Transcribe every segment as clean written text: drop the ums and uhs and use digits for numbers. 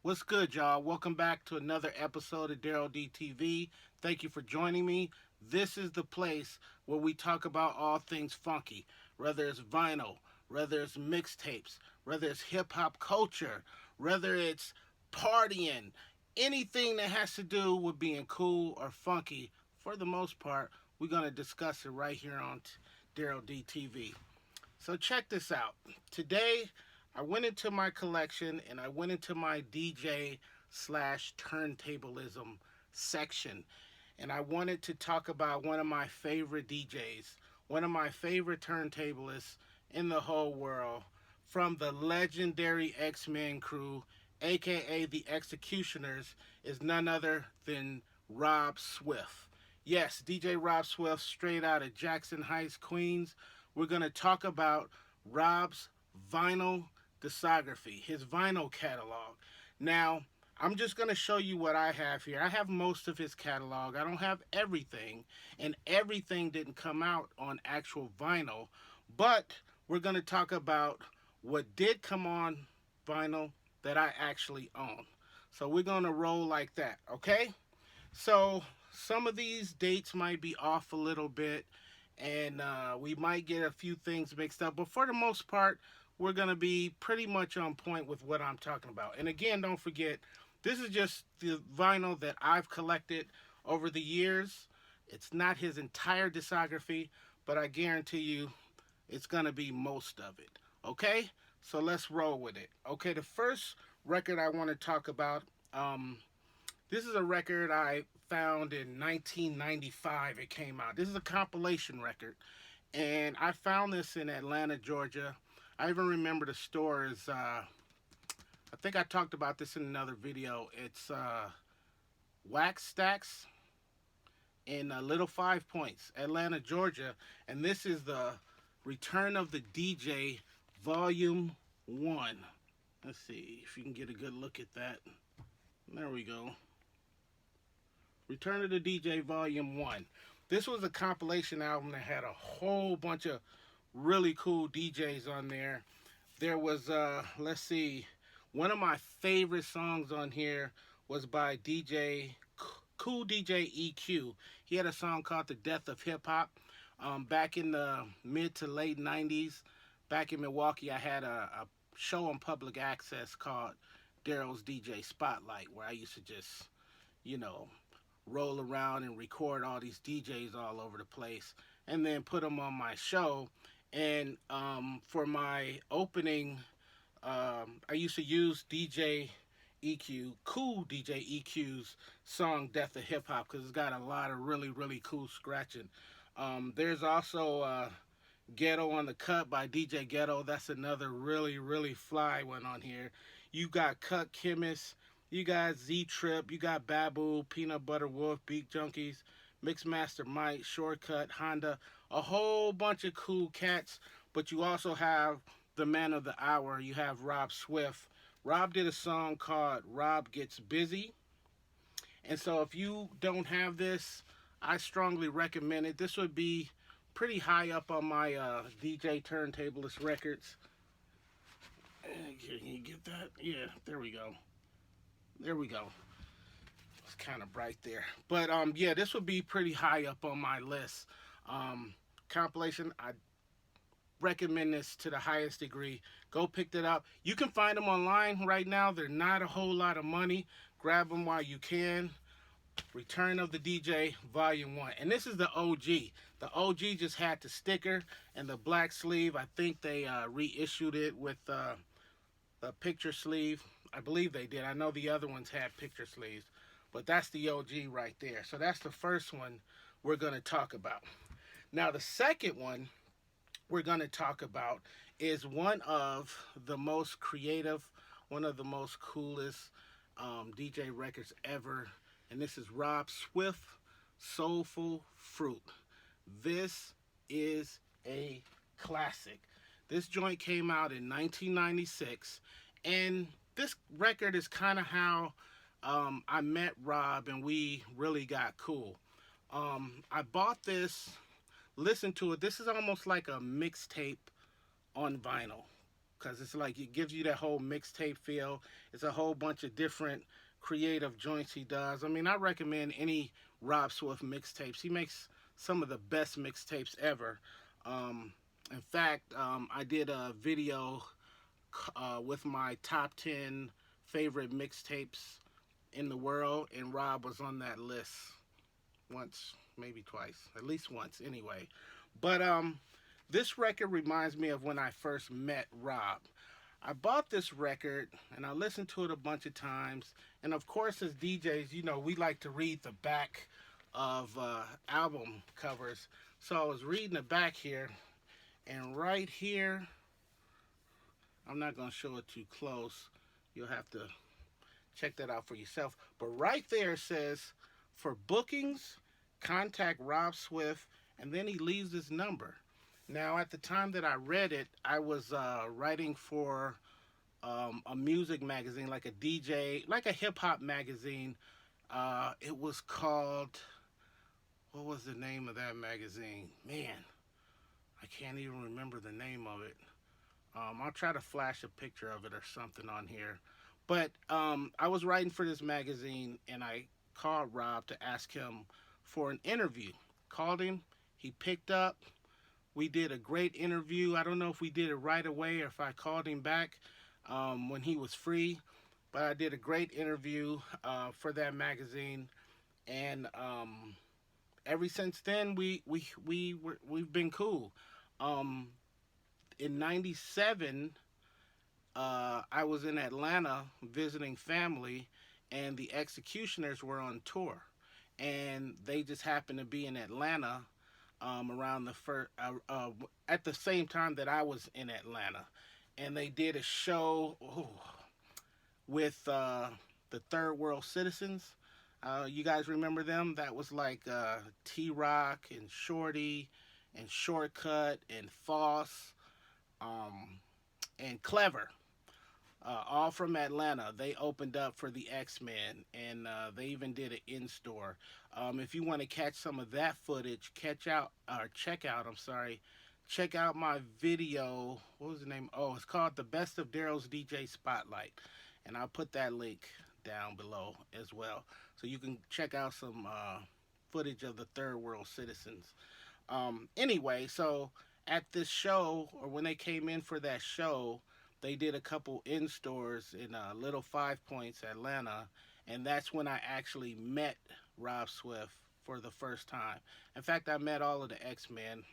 What's good, y'all? Welcome back to another episode of Darrell DTV. Thank you for joining me. This is the place where we talk about all things funky, whether it's vinyl, whether it's mixtapes, whether it's hip hop culture, whether it's partying, anything that has to do with being cool or funky. For the most part, we're going to discuss it right here on Darrell DTV. So check this out. Today, I went into my collection and I went into my DJ slash turntablism section. And I wanted to talk about one of my favorite DJs, one of my favorite turntablists in the whole world, from the legendary X-Men crew, aka the Executioners, is none other than Rob Swift. Yes, DJ Rob Swift, straight out of Jackson Heights, Queens. We're going to talk about Rob's vinyl discography, his vinyl catalog. Now, I'm just going to show you what I have here. I have most of his catalog. I don't have everything, and everything didn't come out on actual vinyl, but we're going to talk about what did come on vinyl that I actually own. So we're going to roll like that, okay? So some of these dates might be off a little bit, and we might get a few things mixed up, but for the most part, we're going to be pretty much on point with what I'm talking about. And again, don't forget, this is just the vinyl that I've collected over the years. It's not his entire discography, but I guarantee you it's going to be most of it. Okay? So let's roll with it. Okay, the first record I want to talk about, this is a record I found in 1995. It came out. This is a compilation record, and I found this in Atlanta, Georgia. I even remember the store is. I think I talked about this in another video. It's Wax Stacks in Little Five Points, Atlanta, Georgia, and this is the Return of the DJ, Volume One. Let's see if you can get a good look at that. There we go. Return of the DJ Volume 1. This was a compilation album that had a whole bunch of really cool DJs on there. There was, let's see, one of my favorite songs on here was by Cool DJ EQ. He had a song called The Death of Hip Hop. Back in the mid to late 90s, back in Milwaukee, I had a show on public access called Darrell's DJ Spotlight, where I used to just, you know, roll around and record all these DJs all over the place and then put them on my show. And for my opening, I used to use Cool DJ EQ's song Death of Hip Hop, because it's got a lot of really, really cool scratching. There's also Ghetto on the Cut by DJ Ghetto. That's another really, really fly one on here. You got Cut Chemist, you got Z Trip, you got Babu, Peanut Butter Wolf, Beat Junkies, Mixmaster Mike, Shortcut, Honda, a whole bunch of cool cats. But you also have the man of the hour. You have Rob Swift. Rob did a song called Rob Gets Busy. And so if you don't have this, I strongly recommend it. This would be pretty high up on my DJ turntablist records. Can you get that? Yeah, there we go. There we go. It's kind of bright there. But yeah, this would be pretty high up on my list. Compilation, I recommend this to the highest degree. Go pick that up. You can find them online right now. They're not a whole lot of money. Grab them while you can. Return of the DJ Volume 1. And this is the OG. The OG just had the sticker and the black sleeve. I think they reissued it with the picture sleeve. I believe they did. I know the other ones had picture sleeves. But that's the OG right there. So that's the first one we're going to talk about. Now the second one we're going to talk about is one of the most creative, one of the most coolest DJ records ever. And this is Rob Swift, Soulful Fruit. This is a classic. This joint came out in 1996, and this record is kind of how I met Rob and we really got cool. I bought this, listened to it. This is almost like a mixtape on vinyl, because it's like it gives you that whole mixtape feel. It's a whole bunch of different creative joints he does. I mean, I recommend any Rob Swift mixtapes. He makes some of the best mixtapes ever. Um, in fact, I did a video with my top 10 favorite mixtapes in the world, and Rob was on that list once, maybe twice, at least once anyway. But this record reminds me of when I first met Rob. I bought this record and I listened to it a bunch of times. And of course, as DJs, we like to read the back of album covers. So I was reading the back here, and right here, I'm not going to show it too close. You'll have to check that out for yourself. But right there says, for bookings, contact Rob Swift, and then he leaves his number. Now, at the time that I read it, I was writing for a music magazine, like a DJ, like a hip hop magazine. It was called, what was the name of that magazine? Man, I can't even remember the name of it. I'll try to flash a picture of it or something on here. But I was writing for this magazine, and I called Rob to ask him for an interview. Called him, he picked up. We did a great interview. I don't know if we did it right away or if I called him back when he was free, but I did a great interview for that magazine, and ever since then we've been cool. Um, in '97, I was in Atlanta visiting family, and the Executioners were on tour, and they just happened to be in Atlanta around the first at the same time that I was in Atlanta, and they did a show with the Third World Citizens. You guys remember them? That was like T Rock and Shorty and Shortcut and Foss um, and Clever, all from Atlanta. They opened up for the X-Men, and they even did an in-store. If you want to catch some of that footage, check out. I'm sorry, check out my video. What was the name? Oh, it's called "The Best of Darrell's DJ Spotlight," and I'll put that link down below as well, so you can check out some footage of the Third World Citizens. Anyway, so at this show, or when they came in for that show, they did a couple in stores in Little Five Points, Atlanta, and that's when I actually met Rob Swift for the first time. In fact, I met all of the X Men.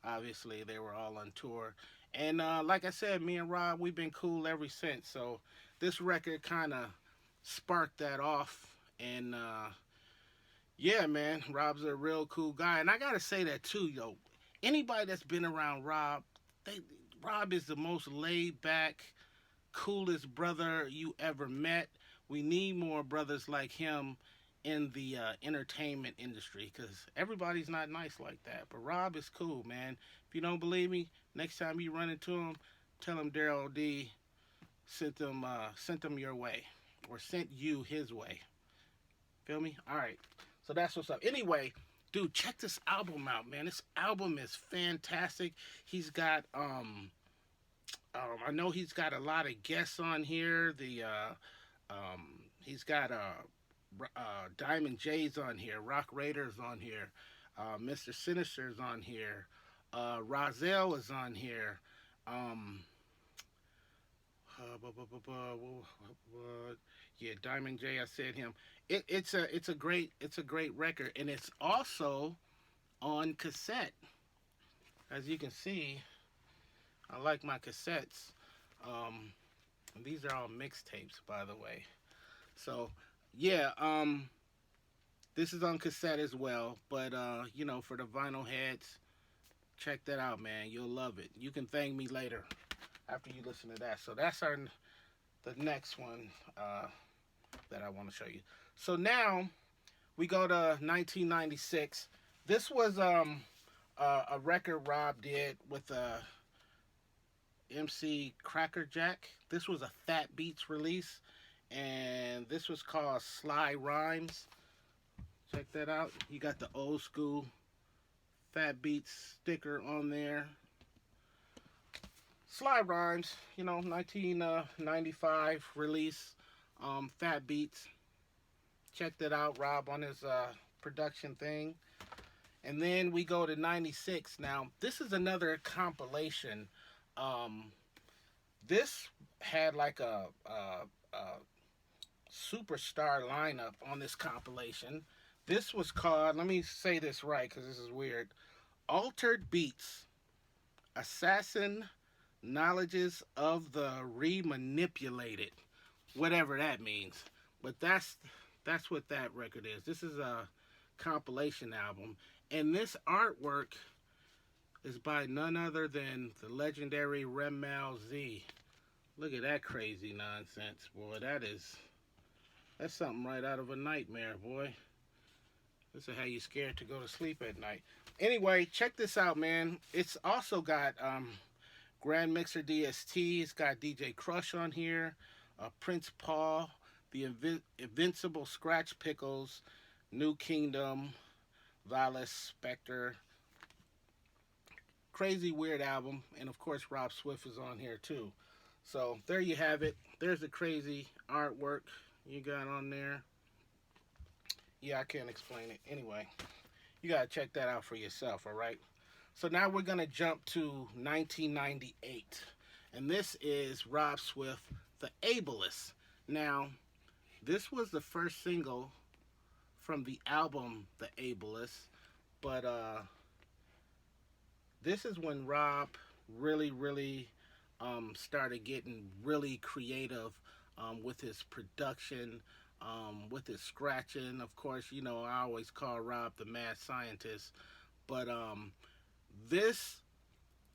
Obviously, they were all on tour, and like I said, me and Rob, we've been cool ever since. So this record kind of sparked that off, and yeah, man, Rob's a real cool guy, and I gotta say that too, yo. Anybody that's been around Rob, they Rob is the most laid back, coolest brother you ever met. We need more brothers like him in the entertainment industry, because everybody's not nice like that. But Rob is cool, man. If you don't believe me, next time you run into him, tell him Darrell D sent them your way, or sent you his way. Feel me? All right. So that's what's up. Anyway, dude, check this album out, man. This album is fantastic. He's got I know he's got a lot of guests on here. He's got Diamond J's on here, Rock Raiders on here, Mr. Sinister's on here, Rozelle is on here. Um, yeah, Diamond J. I said him. It's a great record, and it's also on cassette. As you can see, I like my cassettes. Um, and these are all mixtapes, by the way. So, yeah, this is on cassette as well. But for the vinyl heads, check that out, man. You'll love it. You can thank me later after you listen to that. So that's the next one that I want to show you. So now we go to 1996. This was a record Rob did with MC Crackerjack. This was a Fat Beats release, and this was called Sly Rhymes. Check that out. You got the old school Fat Beats sticker on there. Sly Rhymes, 1995 release, Fat Beats. Check that out, Rob, on his production thing. And then we go to 96. Now, this is another compilation. Um, this had like a superstar lineup on this compilation. This was called, let me say this right because this is weird, Altered Beats, Assassin Knowledges of the Remanipulated, whatever that means. But that's what that record is. This is a compilation album, and this artwork is by none other than the legendary Remel Z. Look at that crazy nonsense, boy. That's something right out of a nightmare, boy. This is how you scared to go to sleep at night. Anyway, check this out, man. It's also got Grand Mixer DST. It's got DJ Crush on here, Prince Paul, the Invincible Scratch Pickles, New Kingdom, Vilas Spectre. Crazy weird album, and of course Rob Swift is on here too. So there you have it. There's the crazy artwork you got on there. Yeah, I can't explain it. Anyway, you gotta check that out for yourself. All right. So now we're gonna jump to 1998, and this is Rob Swift, The Ableist. Now, this was the first single from the album The Ableist, but this is when Rob really started getting really creative with his production, with his scratching. Of course, I always call Rob the mad scientist, but this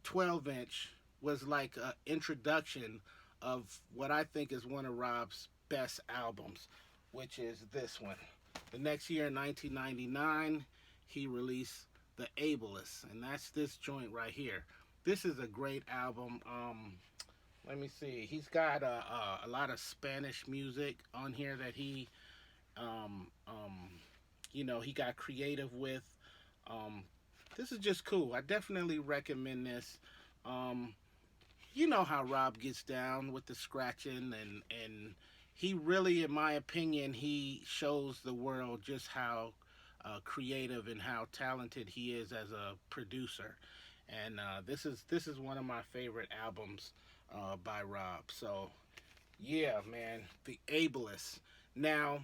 12-inch was like an introduction of what I think is one of Rob's best albums, which is this one. The next year, in 1999, he released The Ableist, and that's this joint right here. This is a great album. Let me see. He's got a lot of Spanish music on here that um, um, he got creative with. Um, this is just cool. I definitely recommend this. Um, you know how Rob gets down with the scratching, and he really, in my opinion, he shows the world just how creative and how talented he is as a producer. And this is one of my favorite albums by Rob. So yeah, man, The Ableist. Now,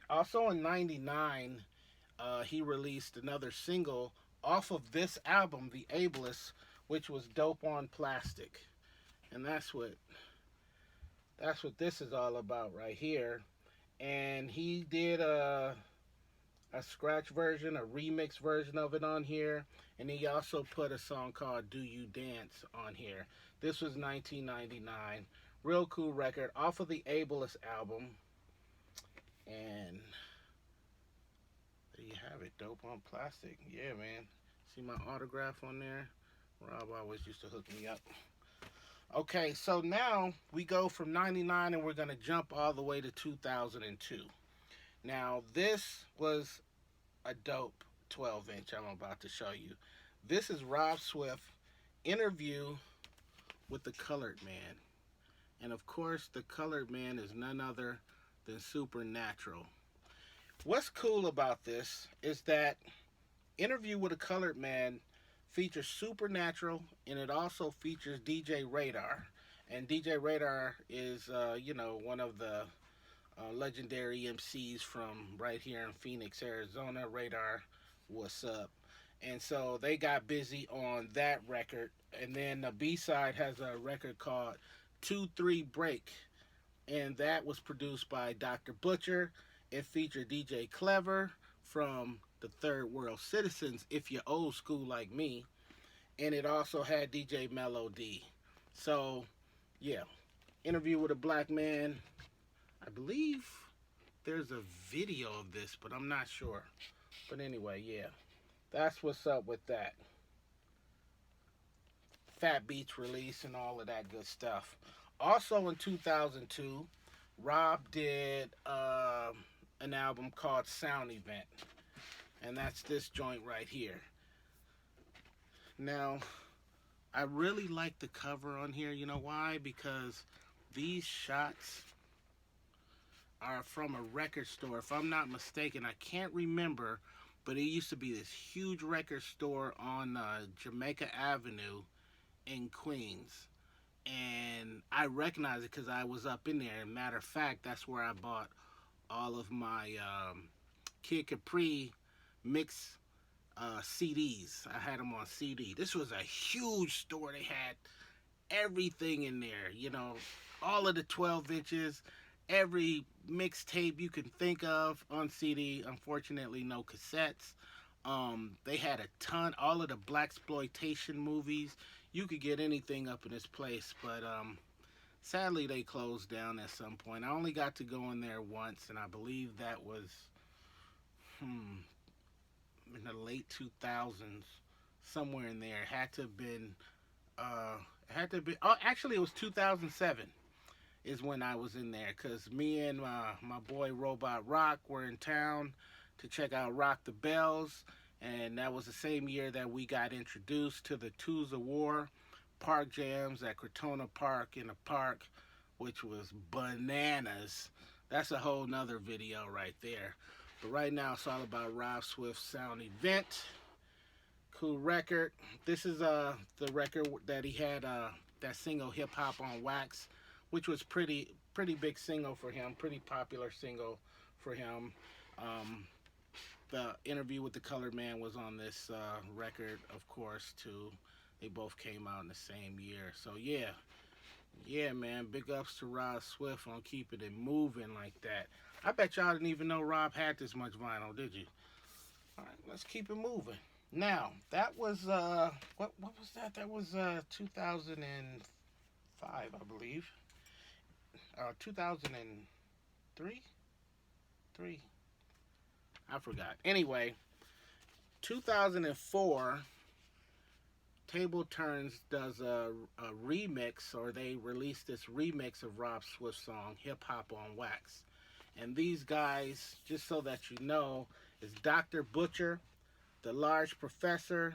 also in '99, he released another single off of this album, The Ableist, which was Dope on Plastic. And that's what this is all about right here. And he did a scratch version, a remix version of it on here, and he also put a song called Do You Dance on here. This was 1999. Real cool record off of the Ableist album. And there you have it, Dope on Plastic. Yeah, man. See my autograph on there? Rob always used to hook me up. Okay, so now we go from 99 and we're going to jump all the way to 2002. Now, this was a dope 12-inch I'm about to show you. This is Rob Swift interview with the Colored Man. And of course, the Colored Man is none other than Supernatural. What's cool about this is that interview with a Colored Man features Supernatural, and it also features DJ Radar. And DJ Radar is, one of the legendary MCs from right here in Phoenix, Arizona. Radar, what's up? And so they got busy on that record. And then the B side has a record called 2-3 Break. And that was produced by Dr. Butcher. It featured DJ Clever from the Third World Citizens, if you're old school like me. And it also had DJ Melody. So, yeah. Interview with a Black Man. I believe there's a video of this, but I'm not sure. But anyway, yeah. That's what's up with that. Fat Beats release and all of that good stuff. Also in 2002, Rob did an album called Sound Event. And that's this joint right here. Now, I really like the cover on here. You know why? Because these shots are from a record store. If I'm not mistaken, I can't remember, but it used to be this huge record store on Jamaica Avenue in Queens. And I recognize it because I was up in there. Matter of fact, that's where I bought all of my Kid Capri mix CDs. I had them on CD. This was a huge store. They had everything in there, all of the 12 inches, every mixtape you can think of on CD. Unfortunately, no cassettes. They had a ton, all of the black exploitation movies. You could get anything up in this place, but sadly they closed down at some point. I only got to go in there once, and I believe that was hmm, in the late 2000s, somewhere in there. It had to have been. It had to be. Oh, actually, it was 2007 is when I was in there because me and my boy Robot Rock were in town to check out Rock the Bells, and that was the same year that we got introduced to the Twos of War park jams at Crotona Park in the park, which was bananas. That's a whole nother video right there. But right now it's all about Rob Swift's Sound Event. Cool record. This is the record that he had that single Hip Hop on Wax, which was pretty big single for him, pretty popular single for him. Um, the interview with the Colored Man was on this record, of course, too. They both came out in the same year. So yeah, man. Big ups to Rob Swift on keeping it moving like that. I bet y'all didn't even know Rob had this much vinyl, did you? All right, let's keep it moving. Now that was what was that? That was 2005, I believe. 2003, three. I forgot. Anyway, 2004. Table Turns does a remix, or they released this remix of Rob Swift's song "Hip Hop on Wax." And these guys, just so that you know, is Dr. Butcher, The Large Professor,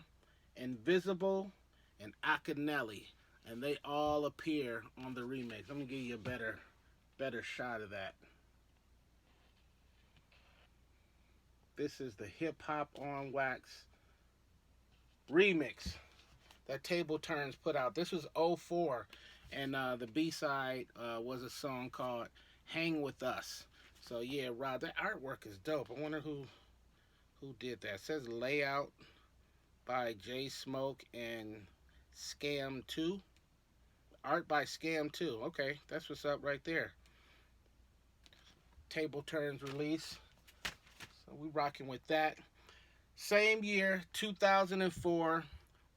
Invisible, and Akinelli, and they all appear on the remix. Let me give you a better shot of that. This is the Hip Hop on Wax remix that Table Turns put out. This was '04, and the B side was a song called "Hang with Us." So yeah, Rob, that artwork is dope. I wonder who did that. It says layout by J Smoke and Scam 2. Art by Scam 2. Okay, that's what's up right there. Table Turns release. So we rocking with that. Same year, 2004,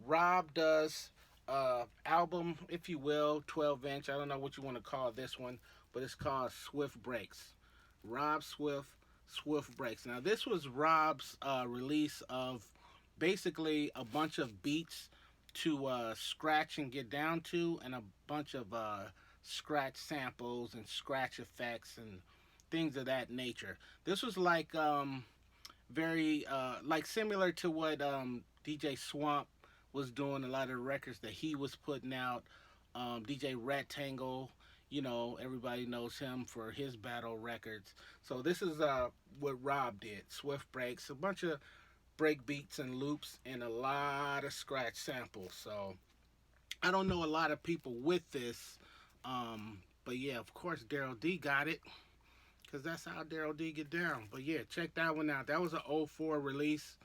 Rob does album, if you will, 12 inch. I don't know what you want to call this one, but it's called Swift Breaks. Rob Swift, Swift Breaks. Now, this was Rob's release of basically a bunch of beats to scratch and get down to, and a bunch of scratch samples and scratch effects and things of that nature. This was like very like similar to what DJ Swamp was doing. A lot of the records that he was putting out. DJ Rectangle, everybody knows him for his battle records. So this is what Rob did. Swift breaks, a bunch of break beats and loops, and a lot of scratch samples. So I don't know a lot of people with this, but yeah, of course Darrell D got it because that's how Darrell D get down. But yeah, check that one out. That was an '04 release,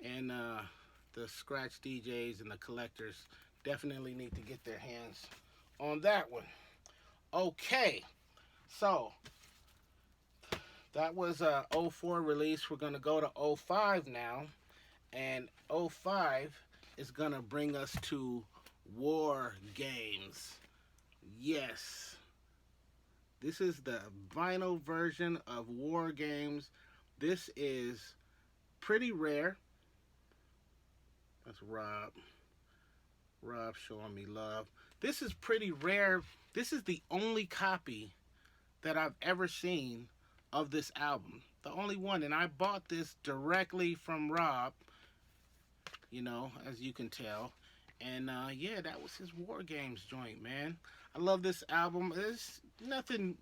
and the scratch DJs and the collectors definitely need to get their hands on that one. Okay, so that was a '04 release. We're gonna go to '05 now, and '05 is gonna bring us to War Games. Yes, this is the vinyl version of War Games. This is pretty rare. That's Rob. Rob showing me love. This is pretty rare. This is the only copy that I've ever seen of this album. The only one. And I bought this directly from Rob, as you can tell. And yeah, that was his War Games joint, man. I love this album. There's nothing,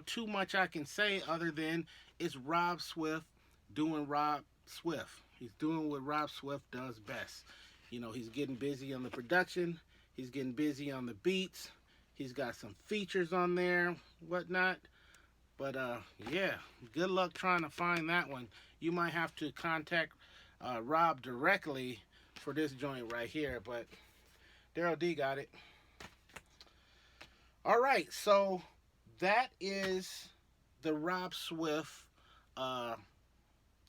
too much I can say other than it's Rob Swift doing Rob Swift. He's doing what Rob Swift does best. He's getting busy on the production, he's getting busy on the beats, he's got some features on there, whatnot. But yeah, good luck trying to find that one. You might have to contact Rob directly for this joint right here. But Darrell D got it. All right, so that is the Rob Swift uh,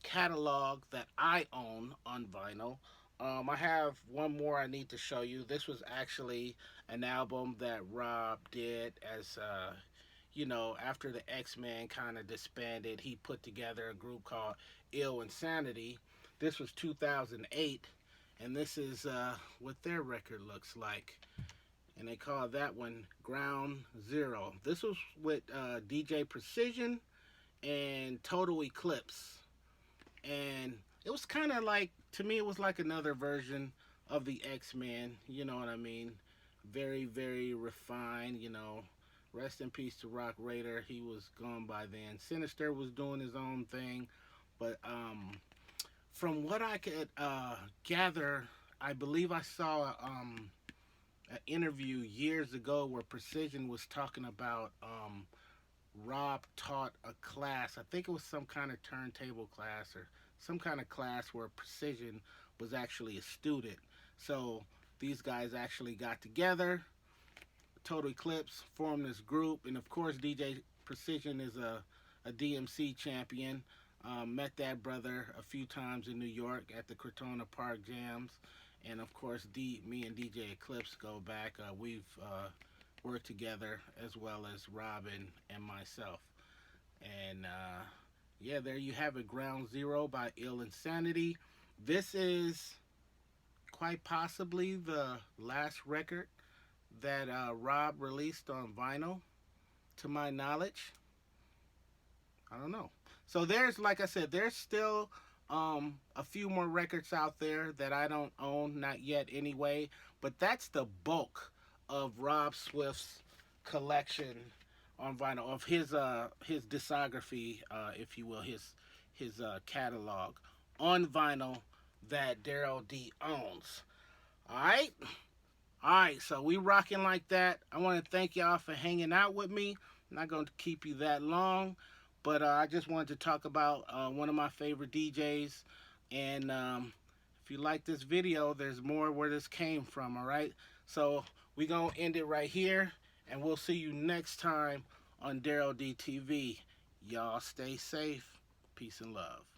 catalog that I own on vinyl. I have one more I need to show you. This was actually an album that Rob did as, after the X-Men kind of disbanded, he put together a group called Ill Insanity. This was 2008, and this is what their record looks like. And they call that one Ground Zero. This was with DJ Precision and Total Eclipse. And it was kind of like, to me, it was like another version of the X-Men. You know what I mean? Very, very refined. Rest in peace to Rock Raider. He was gone by then. Sinister was doing his own thing. But from what I could gather, I believe I saw an interview years ago where Precision was talking about Rob taught a class. I think it was some kind of turntable class or some kind of class where Precision was actually a student. So these guys actually got together. Total Eclipse formed this group, and of course DJ Precision is a DMC champion. Met that brother a few times in New York at the Crotona Park jams, and of course me and DJ Eclipse go back. We've worked together as well as Robin and myself. And yeah, there you have it, Ground Zero by Ill Insanity. This is quite possibly the last record that Rob released on vinyl, to my knowledge. I don't know. So there's, like I said, there's still a few more records out there that I don't own, not yet anyway. But that's the bulk of Rob Swift's collection on vinyl, of his discography, if you will, his catalog on vinyl that Darrell D owns. All right. All right, so we rocking like that. I want to thank y'all for hanging out with me. I'm not going to keep you that long, but I just wanted to talk about one of my favorite DJs. And if you like this video, there's more where this came from, all right? So we going to end it right here, and we'll see you next time on Darrell D TV. Y'all stay safe. Peace and love.